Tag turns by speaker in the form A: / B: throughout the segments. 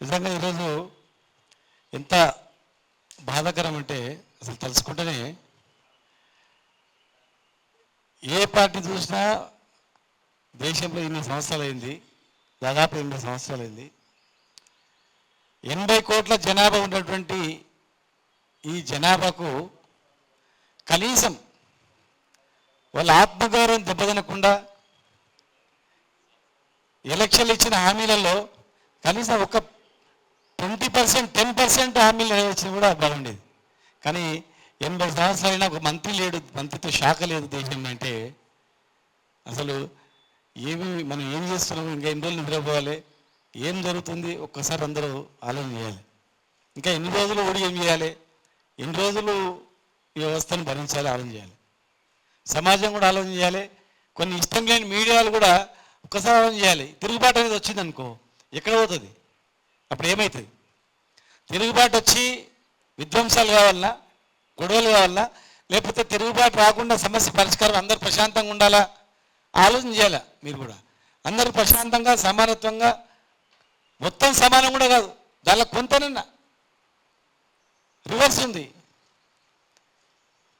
A: నిజంగా ఈరోజు ఎంత బాధాకరం అంటే అసలు తెలుసుకుంటేనే ఏ పార్టీ చూసినా దేశంలో 8 సంవత్సరాలు అయింది, దాదాపు 8 సంవత్సరాలు అయింది. 80 కోట్ల జనాభా ఉన్నటువంటి ఈ జనాభాకు కనీసం వాళ్ళ ఆత్మగౌరవం దెబ్బతినకుండా ఎలక్షన్లు ఇచ్చిన హామీలలో కనీసం ఒక 20%, 10% హామీలు నెరవేర్చిన కూడా బాగుండేది. కానీ 80 సంవత్సరాలైనా ఒక మంత్రి లేడు, మంత్రితో శాఖ లేదు దేశంలో అంటే అసలు మనం ఏం చేస్తున్నాము, ఇంకా ఎన్ని రోజులు నిద్రపోవాలి, ఏం జరుగుతుంది ఒక్కసారి అందరూ ఆలోచన చేయాలి. ఇంకా ఎన్ని రోజులు ఓడి ఏం చేయాలి, ఎన్ని రోజులు ఈ వ్యవస్థను భరించాలి ఆలోచన చేయాలి. సమాజం కూడా ఆలోచన చేయాలి. కొన్ని ఇష్టం లేని మీడియాలు కూడా ఒక్కసారి ఆలోచన చేయాలి. తిరుగుబాటు అనేది వచ్చిందనుకో ఎక్కడ పోతుంది, అప్పుడు ఏమవుతుంది? తిరుగుబాటు వచ్చి విధ్వంసాలు కావాలన్నా, గొడవలు కావాలన్నా, లేకపోతే తిరుగుబాటు రాకుండా సమస్య పరిష్కారం అందరూ ప్రశాంతంగా ఉండాలా ఆలోచన చేయాలా. మీరు కూడా అందరూ ప్రశాంతంగా సమానత్వంగా, మొత్తం సమానం కూడా కాదు, దానిలో కొంతనన్నా రివర్స్ ఉంది.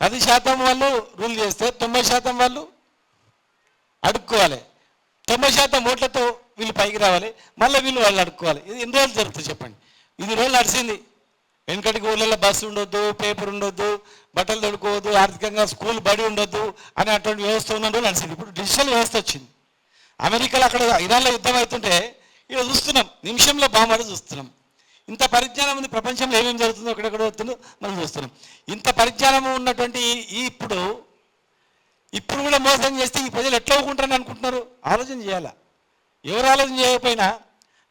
A: 10% వాళ్ళు రూల్ చేస్తే 90% వాళ్ళు అడుక్కోవాలి. 90% ఓట్లతో వీళ్ళు పైకి రావాలి, మళ్ళీ వీళ్ళు వాళ్ళు అడుక్కోవాలి. ఇది ఎన్ని రోజులు జరుగుతుంది చెప్పండి? ఇది రోజులు నడిచింది. వెనకటికి ఊళ్ళల్లో బస్సు ఉండొద్దు, పేపర్ ఉండొద్దు, బట్టలు తొడుకోవద్దు, ఆర్థికంగా స్కూల్ బడి ఉండొద్దు అనే అటువంటి వ్యవస్థ ఉన్న రోజులు నడిచింది. ఇప్పుడు డిజిటల్ వ్యవస్థ వచ్చింది. అమెరికాలో అక్కడ ఇరాన్లో యుద్ధం అవుతుంటే ఇక్కడ చూస్తున్నాం, నిమిషంలో బాంబు చూస్తున్నాం. ఇంత పరిజ్ఞానం ఉంది, ప్రపంచంలో ఏమేమి జరుగుతుందో ఎక్కడెక్కడ వస్తుందో మనం చూస్తున్నాం. ఇంత పరిజ్ఞానం ఉన్నటువంటి ఇప్పుడు కూడా మోసం చేస్తే ఈ ప్రజలు ఎట్లా ఊరుకుంటారని అనుకుంటున్నారు? ఆలోచన చేయాలా. ఎవరు ఆలోచన చేయకపోయినా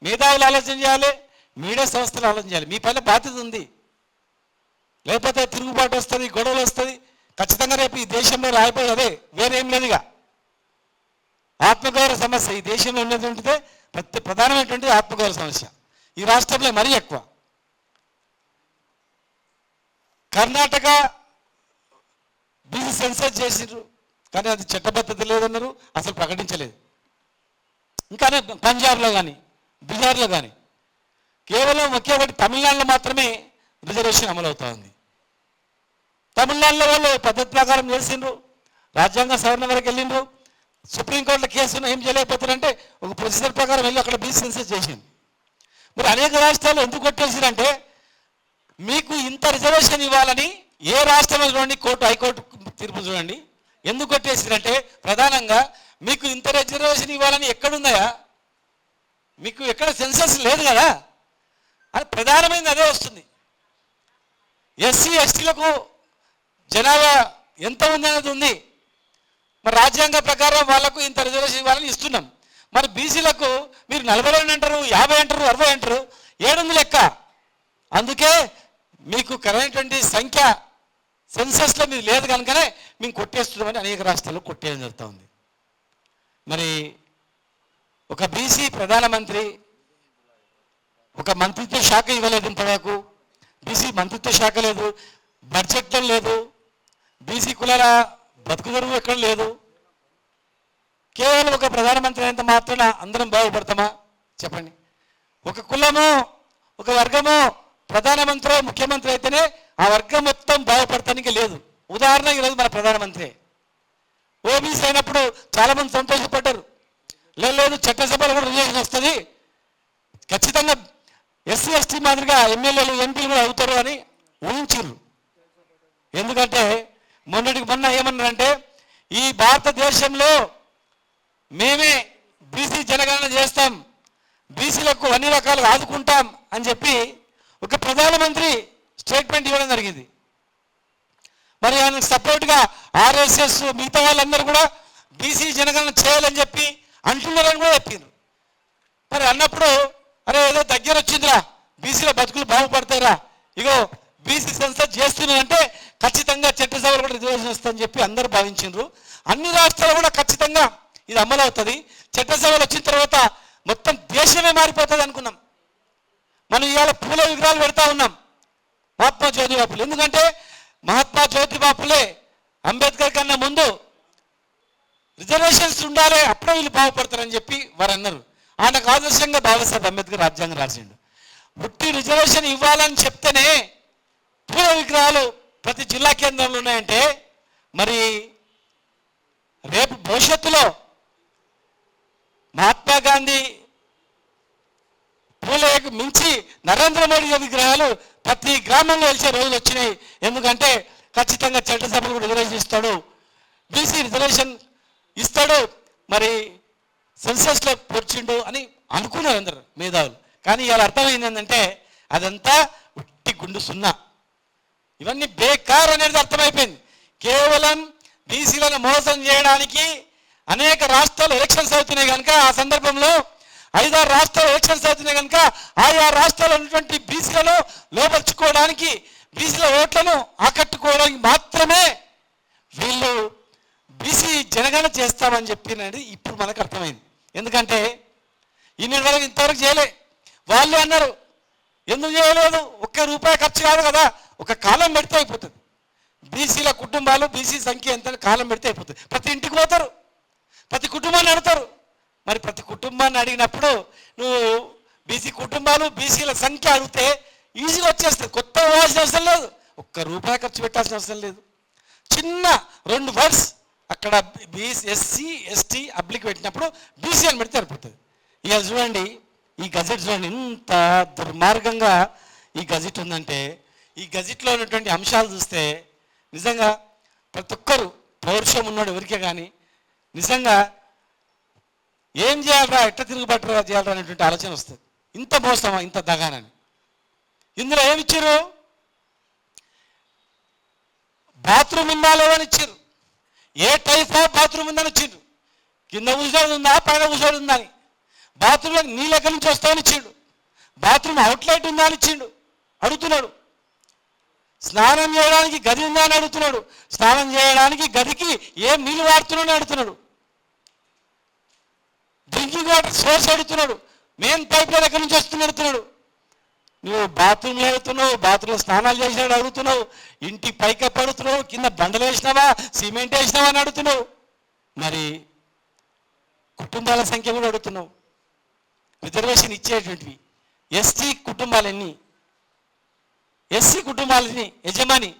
A: మేధావులు ఆలోచన చేయాలి, మీడియా సంస్థలు ఆలోచన చేయాలి. మీ పైన బాధ్యత ఉంది. లేకపోతే తిరుగుబాటు వస్తుంది, గొడవలు వస్తుంది. ఖచ్చితంగా రేపు ఈ దేశంలో రాయిపోయి అదే వేరేం లేదుగా. ఆత్మగౌరవ సమస్య ఈ దేశంలో ఉన్నటువంటిదే ప్రధానమైనటువంటి ఆత్మగౌరవ సమస్య. ఈ రాష్ట్రంలో మరీ ఎక్కువ. కర్ణాటక బీసీ సెన్సస్ చేసిండ్రు, కానీ అది చట్టబద్ధత లేదన్నారు, అసలు ప్రకటించలేదు. ఇంకా పంజాబ్లో కానీ బీహార్లో కానీ కేవలం ఒకే ఒకటి తమిళనాడులో మాత్రమే రిజర్వేషన్ అమలవుతా ఉంది. తమిళనాడులో వాళ్ళు పద్ధతి ప్రకారం చేసిండ్రు, రాజ్యాంగ సవరణ వరకు వెళ్ళిండ్రు. సుప్రీంకోర్టులో కేసును ఏం చేయలేకపోతారంటే ఒక ప్రొసీజర్ ప్రకారం వెళ్ళి అక్కడ బీసీ సెన్సస్ చేసింది. మరి అనేక రాష్ట్రాలు ఎందుకు కొట్టేసారంటే మీకు ఇంత రిజర్వేషన్ ఇవ్వాలని ఏ రాష్ట్రంలో చూడండి, హైకోర్టు తీర్పు చూడండి, ఎందుకు కొట్టేసారంటే ప్రధానంగా మీకు ఇంత రిజర్వేషన్ ఇవ్వాలని ఎక్కడుందా? మీకు ఎక్కడ సెన్సస్ లేదు కదా అని ప్రధానమైనది అదే వస్తుంది. ఎస్సీ ఎస్టీలకు జనాభా ఎంత ఉంది అనేది ఉంది. మరి రాజ్యాంగ ప్రకారం వాళ్లకు ఇంత రిజర్వేషన్ ఇవ్వాలని ఇస్తున్నాం. మరి బీసీలకు మీరు 40 అంటారు, 50 అంటారు, 60 అంటారు, 700 లెక్క. అందుకే మీకు కరెంటువంటి సంఖ్య సెన్సస్లో మీరు లేదు కనుకనే మేము కొట్టేస్తున్నామని అనేక రాష్ట్రాల్లో కొట్టేయడం జరుగుతూ ఉంది. మరి ఒక బీసీ ప్రధానమంత్రి ఒక మంత్రిత్వ శాఖ ఇవ్వలేదు, ఇంతవరకు బీసీ మంత్రిత్వ శాఖ లేదు, బడ్జెట్లో లేదు, బీసీ కులాల బతుకుదరువు ఎక్కడ లేదు. కేవలం ఒక ప్రధానమంత్రి అయినంత మాత్రాన అందరం బాగుపడతామా చెప్పండి? ఒక కులము ఒక వర్గము ప్రధానమంత్రి ముఖ్యమంత్రి అయితేనే ఆ వర్గం మొత్తం బాగుపడటానికి లేదు. ఉదాహరణ ఈరోజు మన ప్రధానమంత్రి ఓబీసీ అయినప్పుడు చాలామంది సంతోషపడ్డారు. లేదు చట్టసభలో కూడా రిజర్వేషన్ వస్తుంది, ఖచ్చితంగా ఎస్సీ ఎస్టీ మాదిరిగా ఎమ్మెల్యేలు ఎంపీలు కూడా అవుతారు అని ఊహించారు. ఎందుకంటే మొన్న ఏమన్నారంటే ఈ భారతదేశంలో మేమే బీసీ జనగణన చేస్తాం, బీసీలకు అన్ని రకాలుగా ఆదుకుంటాం అని చెప్పి ఒక ప్రధానమంత్రి స్టేట్మెంట్ ఇవ్వడం జరిగింది. మరి ఆయనకు సపోర్ట్గా ఆర్ఎస్ఎస్ మిగతా వాళ్ళందరూ కూడా బీసీ జనగణన చేయాలని చెప్పి అంటున్నారని కూడా చెప్పిండ్రు. మరి అన్నప్పుడు అరే ఏదో దగ్గర వచ్చిందిరా, బీసీల బతుకులు బాగుపడతాయిరా, ఇగో బీసీ సెన్సస్ చేస్తున్నారంటే ఖచ్చితంగా చట్టసభలు కూడా రిజర్వేషన్ వస్తుందని చెప్పి అందరూ భావించారు. అన్ని రాష్ట్రాలు కూడా ఖచ్చితంగా ఇది అమలు అవుతుంది, చట్టసభలు వచ్చిన తర్వాత మొత్తం దేశమే మారిపోతుంది అనుకున్నాం. మనం ఇవాళ పూల విగ్రహాలు పెడతా ఉన్నాం మహాత్మా జ్యోతిబా ఫులే. ఎందుకంటే మహాత్మా జ్యోతిబా ఫులే అంబేద్కర్ కన్నా ముందు రిజర్వేషన్స్ ఉండాలి, అప్పుడే వీళ్ళు బాగుపడతారని చెప్పి వారు అన్నారు. ఆయనకు ఆదర్శంగా బాబాసాహెబ్ అంబేద్కర్ రాజ్యాంగం రాసిండు. ఉట్టి రిజర్వేషన్ ఇవ్వాలని చెప్తేనే పూల విగ్రహాలు ప్రతి జిల్లా కేంద్రంలో ఉన్నాయంటే మరి రేపు భవిష్యత్తులో మహాత్మా గాంధీ పూలకు మించి నరేంద్ర మోడీ విగ్రహాలు ప్రతి గ్రామంలో వెలిసే రోజులు వచ్చినాయి. ఎందుకంటే ఖచ్చితంగా చట్టసభలు కూడా రిజర్వేషన్ ఇస్తాడు, బీసీ రిజర్వేషన్ ఇస్తాడు, మరి సెన్సస్లో పొడిచిండు అని అనుకున్నారు అందరు మేధావులు. కానీ ఇవాళ అర్థమైంది ఏంటంటే అదంతా ఉట్టి గుండు సున్నా, ఇవన్నీ బేకార్ అనేది అర్థమైపోయింది. కేవలం బీసీలను మోసం చేయడానికి అనేక రాష్ట్రాలు ఎలక్షన్స్ అవుతున్నాయి కనుక ఆ సందర్భంలో 5-6 రాష్ట్రాలు ఎలక్షన్స్ అవుతున్నాయి కనుక ఆయా రాష్ట్రాల్లో ఉన్నటువంటి బీసీలను లోపరుచుకోవడానికి, బీసీల ఓట్లను ఆకట్టుకోవడానికి మాత్రమే వీళ్ళు బీసీ జనగణన చేస్తామని చెప్పినది ఇప్పుడు మనకు అర్థమైంది. ఎందుకంటే ఇంతవరకు చేయలే. వాళ్ళు అన్నారు ఎందుకు చేయలేదు, ₹1 ఖర్చు కాదు కదా, ఒక కాలం పెడితే అయిపోతుంది. బీసీల కుటుంబాలు బీసీ సంఖ్య ఎంత కాలం పెడితే అయిపోతుంది. ప్రతి ఇంటికి పోతారు, ప్రతి కుటుంబాన్ని అడుగుతారు. మరి ప్రతి కుటుంబాన్ని అడిగినప్పుడు నువ్వు బీసీ కుటుంబాలు బీసీల సంఖ్య అడిగితే ఈజీగా వచ్చేస్తుంది. కొత్త ఇవ్వాల్సిన అవసరం లేదు, ₹1 ఖర్చు పెట్టాల్సిన అవసరం లేదు. చిన్న 2 వర్డ్స్ అక్కడ బీసీ ఎస్సీ ఎస్టీ అబ్లిక్ పెట్టినప్పుడు బీసీ అని పెడితే సరిపోతుంది. ఇక చూడండి ఈ గజెట్ చూడండి ఎంత దుర్మార్గంగా ఈ గజెట్ ఉందంటే, ఈ గజెట్లో ఉన్నటువంటి అంశాలు చూస్తే నిజంగా ప్రతి ఒక్కరు పౌరుషం ఉన్నాడు ఎవరికే కానీ నిజంగా ఏం చేయాలరా, ఎట్ట తిరుగుబాటు చేయాలరా అనేటువంటి ఆలోచన వస్తుంది. ఇంత మోసమా, ఇంత దగానని. ఇందులో ఏమి ఇచ్చారు, బాత్రూమ్ ఉందా లేదని ఇచ్చారు, ఏ టైప్ ఆఫ్ బాత్రూమ్ ఉందని ఇచ్చిండు, కింద కూర్చోడు ఉందా పైన కూర్చోడు ఉందా అని, బాత్రూంలో నీళ్ళు ఎక్కడి నుంచి వస్తామని ఇచ్చిండు, బాత్రూమ్ అవుట్లెట్ ఉందా అని ఇచ్చిండు అడుగుతున్నాడు, స్నానం చేయడానికి గది ఉందా అని అడుగుతున్నాడు, స్నానం చేయడానికి గదికి ఏం నీళ్ళు వాడుతున్నాడు అడుగుతున్నాడు, డ్రింకింగ్ వాటర్ సోర్స్ అడుగుతున్నాడు, మెయిన్ పైప్ లైన్ ఎక్కడి నుంచి వస్తుంది అడుగుతున్నాడు. నువ్వు బాత్రూమ్లో అడుగుతున్నావు, బాత్రూంలో స్నానాలు చేసినాడు అడుగుతున్నావు, ఇంటి పైకి పడుతున్నావు, కింద బండలు వేసినావా సిమెంట్ వేసినావా అని అడుగుతున్నావు, మరి కుటుంబాల సంఖ్య కూడా అడుగుతున్నావు. రిజర్వేషన్ ఇచ్చేటువంటివి ఎస్టీ కుటుంబాలన్నీ, ఎస్సీ కుటుంబాలని యజమాని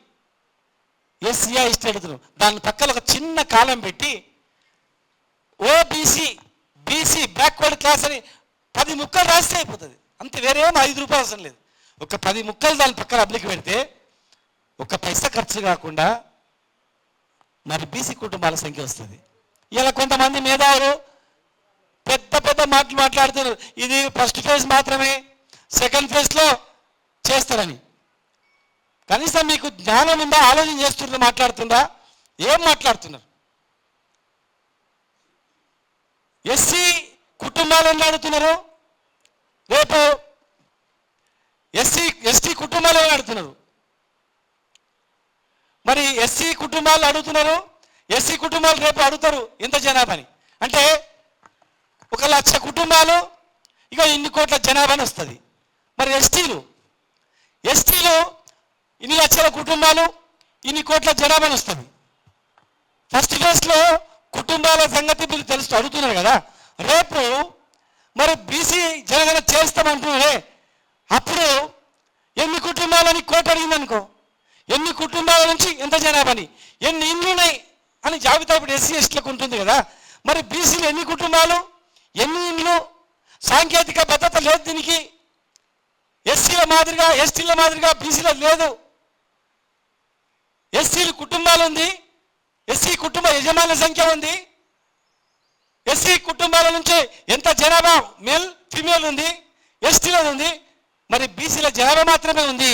A: ఎస్సీఆ ఇష్ట అడుగుతున్నావు. దాని పక్కన ఒక చిన్న కాలం పెట్టి ఓబీసీ బీసీ బ్యాక్వర్డ్ క్లాస్ అని 10 ముక్కలు రాస్తే అయిపోతుంది అంతే, వేరేం ₹5 అవసరం లేదు. ఒక 10 ముక్కలు దాని పక్కన అప్లిక్ పెడితే ₹1 ఖర్చు కాకుండా మరి బీసీ కుటుంబాల సంఖ్య వస్తుంది. ఇలా కొంతమంది మేధావులు పెద్ద పెద్ద మాటలు మాట్లాడుతున్నారు, ఇది ఫస్ట్ ఫేజ్ మాత్రమే, సెకండ్ ఫేజ్లో చేస్తారని. కనీసం మీకు జ్ఞానం ఉందా, ఆలోచన చేస్తుందా, మాట్లాడుతుందా, ఏం మాట్లాడుతున్నారు? ఎస్సీ కుటుంబాలను అడుగుతున్నారు, రేపు ఎస్టీ కుటుంబాలు అడుగుతున్నారు. మరి ఎస్సీ కుటుంబాలు అడుగుతున్నారు, ఎస్సీ కుటుంబాలు రేపు అడుగుతారు ఎంత జనాభాని అంటే 1,00,000 కుటుంబాలు ఇక ఇన్ని కోట్ల జనాభాని వస్తుంది. మరి ఎస్టీలు ఇన్ని లక్షల కుటుంబాలు ఇన్ని కోట్ల జనాభాని వస్తుంది. ఫస్ట్ ఫేజ్లో కుటుంబాల సంగతి మీరు తెలుస్తూ అడుగుతున్నారు కదా, రేపు మరి బీసీ జనగణన చేస్తామంటున్నారే, అప్పుడు ఎన్ని కుటుంబాలని కోట అడిగిందనుకో, ఎన్ని కుటుంబాల నుంచి ఎంత జనాభాని, ఎన్ని ఇండ్లు ఉన్నాయి అని జాబితా ఇప్పుడు ఎస్సీ ఎస్టీలకు ఉంటుంది కదా, మరి బీసీలు ఎన్ని కుటుంబాలు ఎన్ని ఇండ్లు, సాంకేతిక భద్రత లేదు దీనికి. ఎస్సీల మాదిరిగా ఎస్టీల మాదిరిగా బీసీలో లేదు. ఎస్సీలు కుటుంబాలు ఉంది, ఎస్సీ కుటుంబ యజమానుల సంఖ్య ఉంది, ఎస్సీ కుటుంబాల నుంచి ఎంత జనాభా మేల్ ఫిమేల్ ఉంది, ఎస్టీలో ఉంది. మరి బీసీల జనాభా మాత్రమే ఉంది.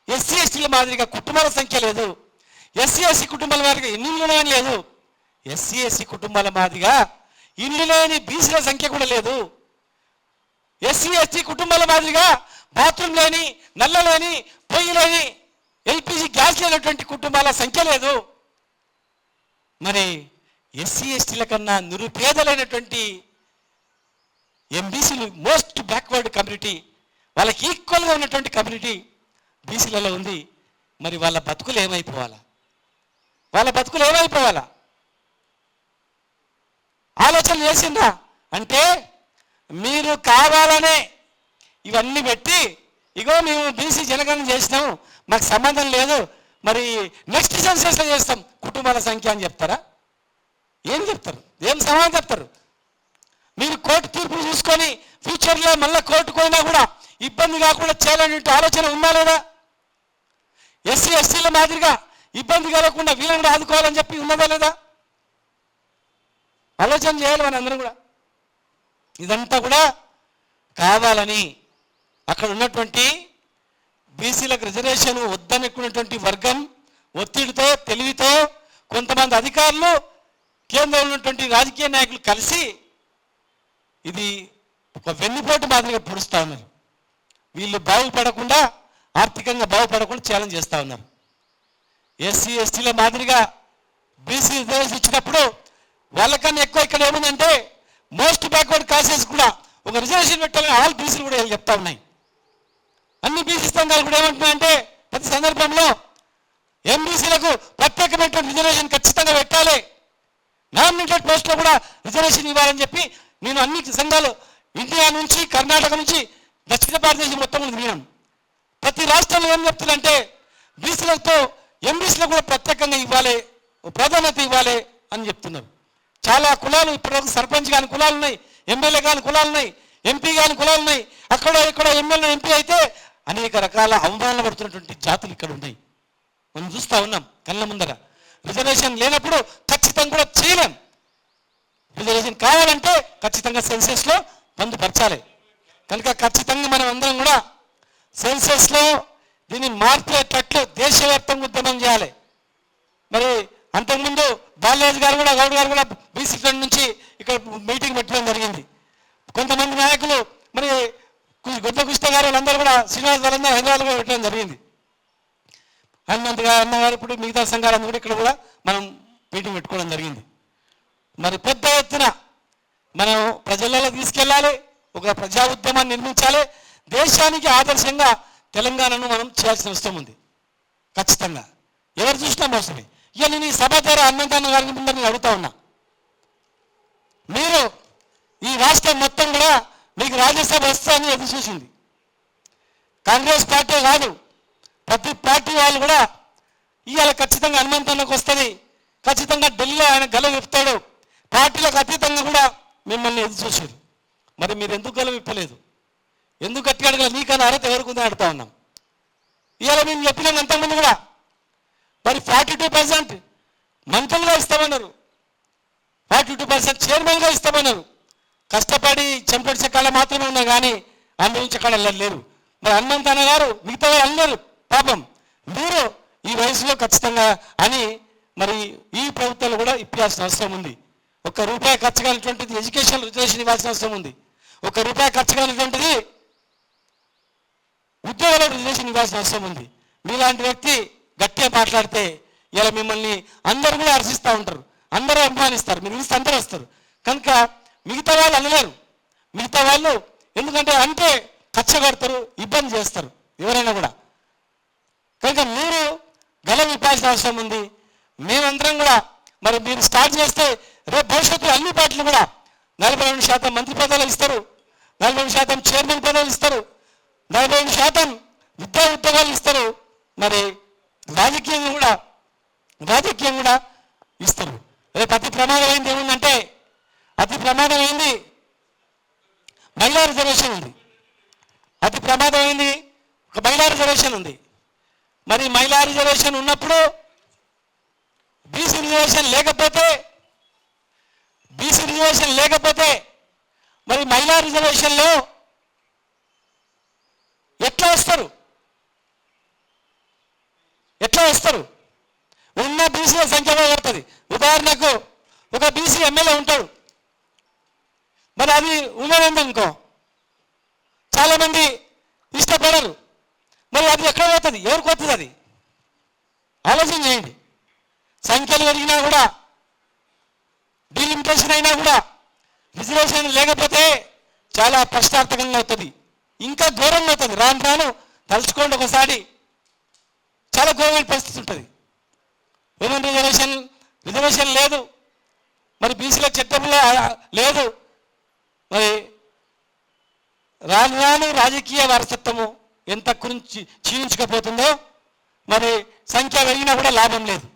A: ఎస్సీ ఎస్టీల మాదిరిగా కుటుంబాల సంఖ్య లేదు. ఎస్సీ ఎస్సీ కుటుంబాల మాదిరిగా ఎన్ని ఇళ్ళు ఉన్నాయని లేదు. ఎస్సీ ఎస్సీ కుటుంబాల మాదిరిగా ఇల్లు లేని బీసీల సంఖ్య కూడా లేదు. ఎస్సీ ఎస్టీ కుటుంబాల మాదిరిగా బాత్రూమ్ లేని, నల్ల లేని, పొయ్యి లేని, ఎల్పిజి గ్యాస్ లేనటువంటి కుటుంబాల సంఖ్య లేదు. మరి ఎస్సీ ఎస్టీల కన్నా నిరుపేదలైనటువంటి ఎంబీసీలు మోస్ట్ బ్యాక్వర్డ్ కమ్యూనిటీ, వాళ్ళకి ఈక్వల్గా ఉన్నటువంటి కమ్యూనిటీ బీసీలలో ఉంది. మరి వాళ్ళ బతుకులు ఏమైపోవాలా, ఆలోచన చేసిందా అంటే మీరు కావాలనే ఇవన్నీ పెట్టి ఇగో మేము బీసీ జనగణన చేసినాం, మాకు సంబంధం లేదు, మరి నెక్స్ట్ సెన్సస్లో చేస్తాం కుటుంబాల సంఖ్య అని చెప్తారా? ఏం చెప్తారు? ఏం సమాధానం చెప్తారు? మీరు కోర్టు తీర్పు చూసుకొని ఫ్యూచర్లో మళ్ళీ కోర్టుకు పోయినా కూడా ఇబ్బంది కాకుండా చేయాలనే ఆలోచన ఉందా లేదా? ఎస్సీ ఎస్టీల మాదిరిగా ఇబ్బంది కలగకుండా వీళ్ళని కూడా ఆదుకోవాలని చెప్పి ఉన్నదా లేదా? ఆలోచన చేయాలి మన అందరం కూడా. ఇదంతా కూడా కావాలని అక్కడ ఉన్నటువంటి బీసీలకు రిజర్వేషన్ వద్దనుకున్నటువంటి వర్గం ఒత్తిడితో తెలివితో కొంతమంది అధికారులు కేంద్రంలో ఉన్నటువంటి రాజకీయ నాయకులు కలిసి ఇది ఒక వెన్నుపోటు మాదిరిగా పొడుస్తూ ఉన్నారు. వీళ్ళు బాగుపడకుండా, ఆర్థికంగా బాగుపడకుండా ఛాలెంజ్ చేస్తూ ఉన్నారు. ఎస్సీ ఎస్టీల మాదిరిగా బీసీ రిజర్వేషన్ ఇచ్చినప్పుడు వాళ్ళకన్నా ఎక్కువ ఇక్కడ ఏముందంటే మోస్ట్ బ్యాక్వర్డ్ క్లాసెస్ కూడా ఒక రిజర్వేషన్ పెట్టాలని ఆల్ బీసీలు కూడా చెప్తా ఉన్నాయి. అన్ని బీసీ సంఘాలు కూడా ఏమంటున్నాయంటే ప్రతి సందర్భంలో ఎంబీసీలకు ప్రత్యేకమైనటువంటి రిజర్వేషన్ ఖచ్చితంగా పెట్టాలి, నామినేటెడ్ పోస్టులో కూడా రిజర్వేషన్ ఇవ్వాలని చెప్పి నేను అన్ని సంఘాలు ఇండియా నుంచి కర్ణాటక నుంచి దక్షిణ భారతదేశం మొత్తం తిరిగాను. ప్రతి రాష్ట్రంలో ఏం చెప్తుందంటే బీసీలతో ఎంబీసీలకు కూడా ప్రత్యేకంగా ఇవ్వాలి, ప్రాధాన్యత ఇవ్వాలి అని చెప్తున్నారు. చాలా కులాలు ఇప్పటివరకు సర్పంచ్ కాని కులాలు ఉన్నాయి, ఎమ్మెల్యే కాని కులాలు ఉన్నాయి, ఎంపీ కాని కులాలు ఉన్నాయి. అక్కడ ఇక్కడ ఎమ్మెల్యే ఎంపీ అయితే అనేక రకాల అవమానాలు పడుతున్నటువంటి జాతులు ఇక్కడ ఉన్నాయి. మనం చూస్తూ ఉన్నాం కళ్ళ ముందర. రిజర్వేషన్ లేనప్పుడు ఖచ్చితంగా కూడా చేయలేం. రిజర్వేషన్ కావాలంటే ఖచ్చితంగా సెన్సెస్లో పొందుపరచాలి. కనుక ఖచ్చితంగా మనం అందరం కూడా సెన్సెస్లో దీన్ని మార్చేటట్లు దేశవ్యాప్తంగా ఉద్యమం చేయాలి. మరి అంతకుముందు బాలరాజు గారు కూడా గౌడ్ గారు కూడా బీసీ ఫ్రంట్ నుంచి ఇక్కడ మీటింగ్ పెట్టడం జరిగింది. కొంతమంది నాయకులు మరి గుద్ద కృష్ణ గారు వాళ్ళందరూ కూడా శ్రీనివాస్ వాళ్ళందరూ హైదరాబాద్ కూడా పెట్టడం జరిగింది. హనుమంత్ గారు అన్నగారు ఇప్పుడు మిగతా సంఘాలందరూ కూడా ఇక్కడ కూడా మనం మీటింగ్ పెట్టుకోవడం జరిగింది. మరి పెద్ద ఎత్తున మనం ప్రజలలో తీసుకెళ్ళాలి, ఒక ప్రజా ఉద్యమాన్ని నిర్మించాలి. దేశానికి ఆదర్శంగా తెలంగాణను మనం చేయాల్సిన అవసరం ఉంది ఖచ్చితంగా. ఎవరు చూసినా మోసమే. ఇక నేను ఈ సభ ద్వారా హనుమంతన్న గారి ముందర నేను అడుగుతా ఉన్నా, మీరు ఈ రాష్ట్రం మొత్తం కూడా మీకు రాజ్యసభ వస్తుందని ఎదురు చూసింది. కాంగ్రెస్ పార్టీ కాదు, ప్రతి పార్టీ వాళ్ళు కూడా ఇవాళ ఖచ్చితంగా హనుమంతన్నకు వస్తుంది, ఖచ్చితంగా ఢిల్లీలో ఆయన గెలుపు విప్పుతాడు, పార్టీలకు అతీతంగా కూడా మిమ్మల్ని ఎదురు చూసారు. మరి మీరు ఎందుకు గెలుపు విప్పలేదు? ఎందుకు గట్టి అడగలేదు? నీకన్నా అర్హత ఎవరికి ఉందని అడుగుతా ఉన్నాం. ఇవాళ మేము చెప్పినాం అంతకుముందు కూడా, మరి 42% మంత్రులుగా ఇస్తామన్నారు, 42% చైర్మన్గా ఇస్తామన్నారు. కష్టపడి చెంపడిచే కాళ్ళ మాత్రమే ఉన్నారు కానీ అనుభవించే కాళ్ళ లేరు. మరి హనుమంతన్న గారు మిగతా అన్నారు పాపం మీరు ఈ వయసులో ఖచ్చితంగా అని మరి ఈ ప్రభుత్వాలు కూడా ఇప్పాల్సిన అవసరం ఉంది. ₹1 ఖర్చు కానిటువంటిది ఎడ్యుకేషన్ రిజర్వేషన్ ఇవ్వాల్సిన అవసరం ఉంది. ₹1 ఖర్చు కానిటువంటిది ఉద్యోగాల రిజర్వేషన్ ఇవ్వాల్సిన అవసరం ఉంది. మీలాంటి వ్యక్తి గట్టిగా మాట్లాడితే ఇలా మిమ్మల్ని అందరూ కూడా హర్షిస్తూ ఉంటారు, అందరూ అభిమానిస్తారు, మీరు పిలిస్తే అందరూ వస్తారు. కనుక మిగతా వాళ్ళు అనలేరు. మిగతా వాళ్ళు ఎందుకంటే అంటే కచ్చగొడతారు, ఇబ్బంది చేస్తారు ఎవరైనా కూడా. కనుక మీరు గల విప్పాల్సిన అవసరం ఉంది. మేమందరం కూడా మరి మీరు స్టార్ట్ చేస్తే రేపు భవిష్యత్తులో అన్ని పార్టీలు కూడా 42% మంత్రి పదవులు ఇస్తారు, 42% చైర్మన్ పదవులు ఇస్తారు, 42% విద్యా ఉద్యోగాలు ఇస్తారు. మరి రాజకీయం కూడా ఇస్తారు. రేపు అతి ప్రమాదమైంది ఏముందంటే, అతి ప్రమాదమైంది మహిళా రిజర్వేషన్ ఉంది. అతి ప్రమాదమైంది ఒక మహిళా రిజర్వేషన్ ఉంది. మరి మహిళా రిజర్వేషన్ ఉన్నప్పుడు బీసీ రిజర్వేషన్ లేకపోతే మరి మహిళా రిజర్వేషన్లో ఎట్లా వస్తారు? ఉన్న బీసీల సంఖ్య పడుతుంది. ఉదాహరణకు ఒక బీసీ ఎమ్మెల్యే ఉంటాడు, మరి అది ఉన్నదనుకో చాలామంది ఇష్టపడరు. మరి అది ఎక్కడ పోతుంది? ఎవరికి వస్తుంది? అది ఆలోచన చేయండి. సంఖ్యలు పెరిగినా కూడా, డీలిమిటేషన్ అయినా కూడా రిజర్వేషన్ లేకపోతే చాలా ప్రశ్నార్థకంగా అవుతుంది, ఇంకా ఘోరంగా అవుతుంది. రాను రాను తలుచుకోండి ఒకసారి, చాలా ఘోరమైన పరిస్థితి ఉంటుంది. ఉమెన్ రిజర్వేషన్ లేదు, మరి బీసీల చట్టంలో లేదు. మరి రాను రాను రాజకీయ వారసత్వము ఎంత గురించి క్షీణించకపోతుందో మరి సంఖ్య పెరిగినా కూడా లాభం లేదు.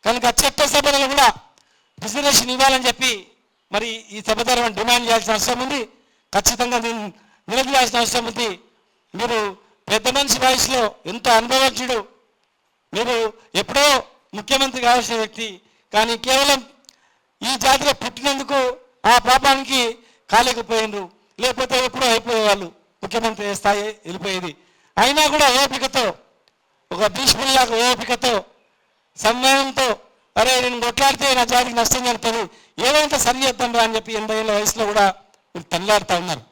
A: కనుక చట్టసభలో కూడా రిజర్వేషన్ ఇవ్వాలని చెప్పి మరి ఈ సభ ద్వారా డిమాండ్ చేయాల్సిన అవసరం ఉంది. ఖచ్చితంగా నిలదీయాల్సిన అవసరం ఉంది. మీరు పెద్ద మనిషి వయసులో ఎంతో అనుభవజ్ఞుడు, మీరు ఎప్పుడో ముఖ్యమంత్రి కావాల్సిన వ్యక్తి, కానీ కేవలం ఈ జాతిలో పుట్టినందుకు ఆ పాపానికి కాలేకపోయినరు, లేకపోతే ఎప్పుడో అయిపోయేవాళ్ళు, ముఖ్యమంత్రి స్థాయి వెళ్ళిపోయేది. అయినా కూడా ఓపికతో, ఒక భీష్ముల్లాగా ఓపికతో, సమయంతో, అరే నేను కొట్లాడితే నా జాతికి నష్టం జరుగుతుంది, ఏదైతే సరి చేద్దాం రా అని చెప్పి 80 ఏళ్ళ వయసులో కూడా మీరు తల్లాడుతూ ఉన్నారు.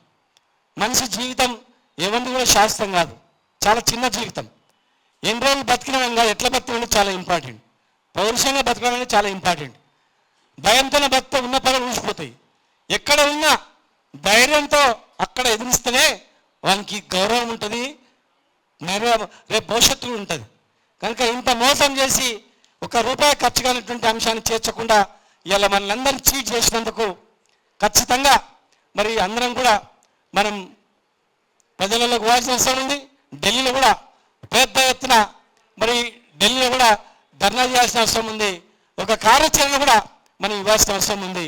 A: మనిషి జీవితం ఎవరిని కూడా శాశ్వతం కాదు, చాలా చిన్న జీవితం. ఎన్ని రోజులు బతికినా ఎట్లా బతకడం చాలా ఇంపార్టెంట్. పౌరుషంగా బతకడం అనేది చాలా ఇంపార్టెంట్. భయంతోనే బతితో ఉన్న పనులు ఊసిపోతాయి. ఎక్కడ ఉన్నా ధైర్యంతో అక్కడ ఎదిరిస్తేనే వానికి గౌరవం ఉంటుంది, రేపు భవిష్యత్తు ఉంటుంది. కనుక ఇంత మోసం చేసి ₹1 ఖర్చు కానిటువంటి అంశాన్ని చేర్చకుండా ఇలా మనల్ని చీట్ చేసినందుకు ఖచ్చితంగా మరి అందరం కూడా మనం ప్రజలకు పోవాల్సిన అవసరం ఉంది. ఢిల్లీలో కూడా పెద్ద ఎత్తున మరి ఢిల్లీలో కూడా ధర్నా చేయాల్సిన అవసరం ఉంది. ఒక కార్యాచరణ కూడా మనం ఇవ్వాల్సిన అవసరం ఉంది.